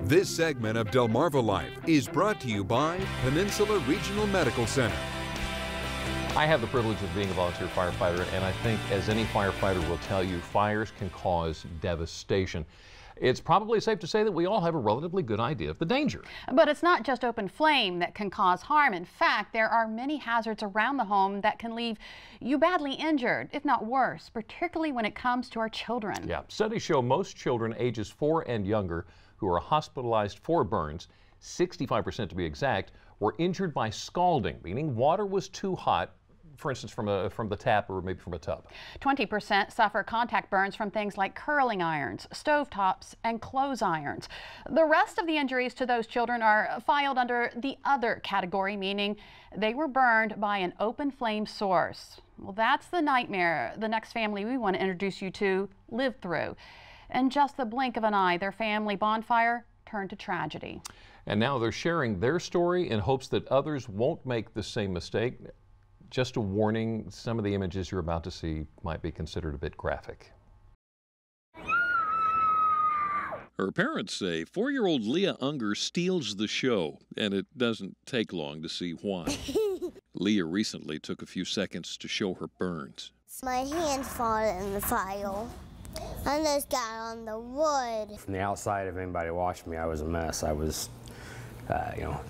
This segment of Delmarva Life is brought to you by Peninsula Regional Medical Center. I have the privilege of being a volunteer firefighter, and I think, as any firefighter will tell you, fires can cause devastation. It's probably safe to say that we all have a relatively good idea of the danger. But it's not just open flame that can cause harm. In fact, there are many hazards around the home that can leave you badly injured, if not worse, particularly when it comes to our children. Yeah, studies show most children ages 4 and younger who are hospitalized for burns, 65% to be exact, were injured by scalding, meaning water was too hot, for instance, from the tap or maybe from a tub. 20% suffer contact burns from things like curling irons, stovetops, and clothes irons. The rest of the injuries to those children are filed under the other category, meaning they were burned by an open flame source. Well, that's the nightmare the next family we want to introduce you to lived through. In just the blink of an eye, their family bonfire turned to tragedy. And now they're sharing their story in hopes that others won't make the same mistake. Just a warning, some of the images you're about to see might be considered a bit graphic. Her parents say 4-year-old Leah Unger steals the show, and it doesn't take long to see why. Leah recently took a few seconds to show her burns. My hand fell in the fire. I just got on the wood. From the outside, if anybody watched me, I was a mess. I was,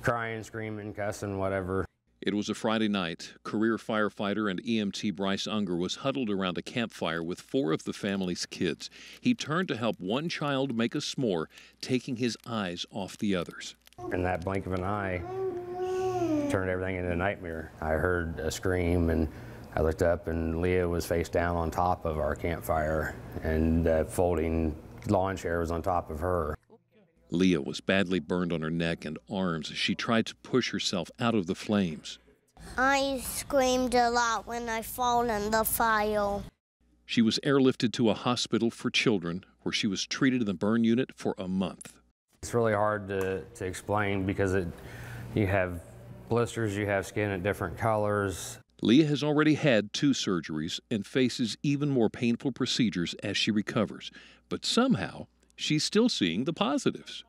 crying, screaming, cussing, whatever. It was a Friday night. Career firefighter and EMT Bryce Unger was huddled around a campfire with 4 of the family's kids. He turned to help one child make a s'more, taking his eyes off the others. In that blink of an eye, turned everything into a nightmare. I heard a scream, and I looked up, and Leah was face down on top of our campfire, and the folding lawn chair was on top of her. Leah was badly burned on her neck and arms as she tried to push herself out of the flames. I screamed a lot when I fell in the fire. She was airlifted to a hospital for children where she was treated in the burn unit for a month. It's really hard to explain because you have blisters, you have skin at different colors. Leah has already had 2 surgeries and faces even more painful procedures as she recovers. But somehow, she's still seeing the positives.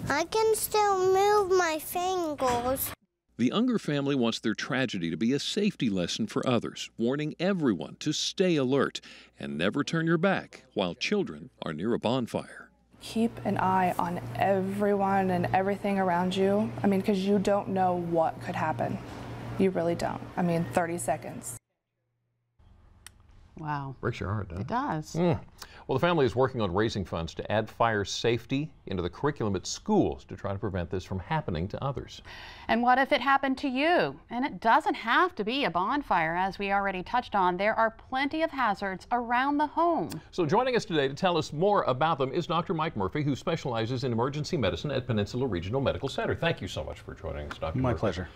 I can still move my fingers. The Unger family wants their tragedy to be a safety lesson for others, warning everyone to stay alert and never turn your back while children are near a bonfire. Keep an eye on everyone and everything around you. Because you don't know what could happen. You really don't. 30 seconds. Wow. Breaks your heart, doesn't it? It does. Well, the family is working on raising funds to add fire safety into the curriculum at schools to try to prevent this from happening to others. And what if it happened to you? And it doesn't have to be a bonfire, as we already touched on. There are plenty of hazards around the home. So joining us today to tell us more about them is Dr. Mike Murphy, who specializes in emergency medicine at Peninsula Regional Medical Center. Thank you so much for joining us, Dr. Murphy. My pleasure.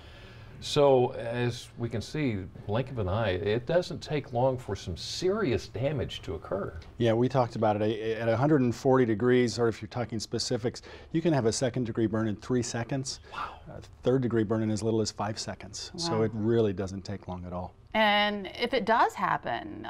So, as we can see, blink of an eye, it doesn't take long for some serious damage to occur. Yeah, we talked about it. At 140 degrees, or if you're talking specifics, you can have a 2nd-degree burn in 3 seconds. Wow. 3rd-degree burn in as little as 5 seconds. Wow. So it really doesn't take long at all. And if it does happen,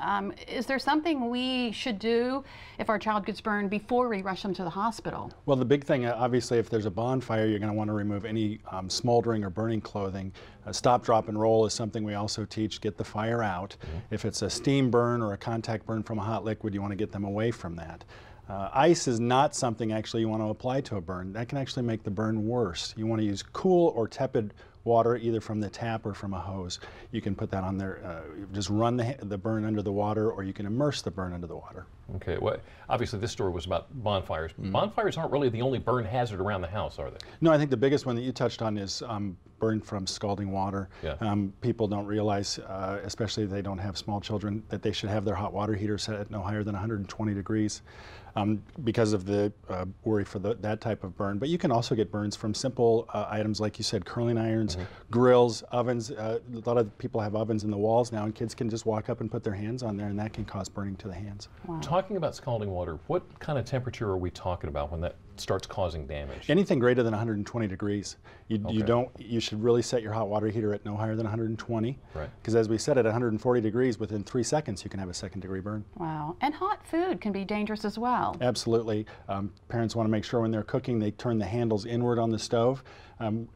is there something we should do if our child gets burned before we rush them to the hospital? Well, the big thing, obviously, if there's a bonfire, you're going to want to remove any smoldering or burning clothing. Stop, drop, and roll is something we also teach. Get the fire out. If it's a steam burn or a contact burn from a hot liquid, you want to get them away from that. Ice is not something actually you want to apply to a burn. That can actually make the burn worse. You want to use cool or tepid water, either from the tap or from a hose. You can put that on there, just run the burn under the water, or you can immerse the burn under the water. Okay, well, obviously this story was about bonfires. Bonfires aren't really the only burn hazard around the house, are they? No, I think the biggest one that you touched on is burn from scalding water. Yeah. People don't realize, especially if they don't have small children, that they should have their hot water heater set at no higher than 120 degrees because of the worry for that type of burn. But you can also get burns from simple items, like you said, curling irons, grills, ovens. A lot of people have ovens in the walls now, and kids can just walk up and put their hands on there, and that can cause burning to the hands. Wow. talking about scalding water, what kind of temperature are we talking about when that starts causing damage? Anything greater than 120 degrees. You should really set your hot water heater at no higher than 120. Right. Because as we said, at 140 degrees, within 3 seconds, you can have a second-degree burn. Wow. And hot food can be dangerous as well. Absolutely. Parents want to make sure when they're cooking, they turn the handles inward on the stove.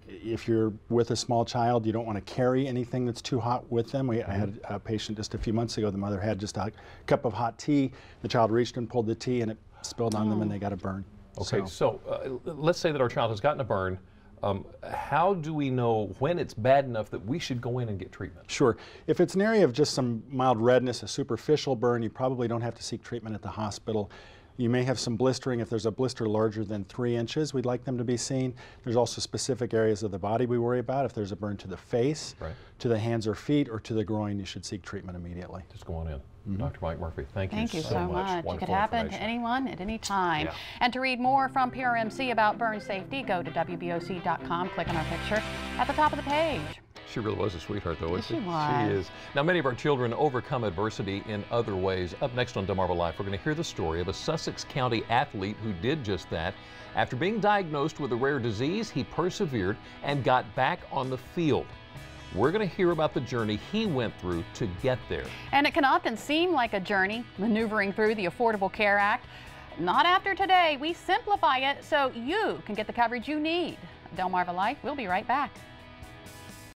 If you're with a small child, you don't want to carry anything that's too hot with them. I had a patient just a few months ago. The mother had just a cup of hot tea. The child reached and pulled the tea, and it spilled on them, and they got a burn. Okay, so let's say that our child has gotten a burn. How do we know when it's bad enough that we should go in and get treatment? Sure. If it's an area of just some mild redness, a superficial burn, you probably don't have to seek treatment at the hospital. You may have some blistering. If there's a blister larger than 3 inches, we'd like them to be seen. There's also specific areas of the body we worry about. If there's a burn to the face, to the hands or feet, or to the groin, you should seek treatment immediately. Just go on in. Dr. Mike Murphy, thank you so much. It could happen to anyone at any time. And to read more from PRMC about burn safety, go to WBOC.com, click on our picture at the top of the page. She really was a sweetheart, though, isn't she? She was. She is. Now, many of our children overcome adversity in other ways. Up next on Delmarva Life, we're going to hear the story of a Sussex County athlete who did just that. After being diagnosed with a rare disease, he persevered and got back on the field. We're going to hear about the journey he went through to get there. And it can often seem like a journey, maneuvering through the Affordable Care Act. Not after today. We simplify it so you can get the coverage you need. Delmarva Life, we'll be right back.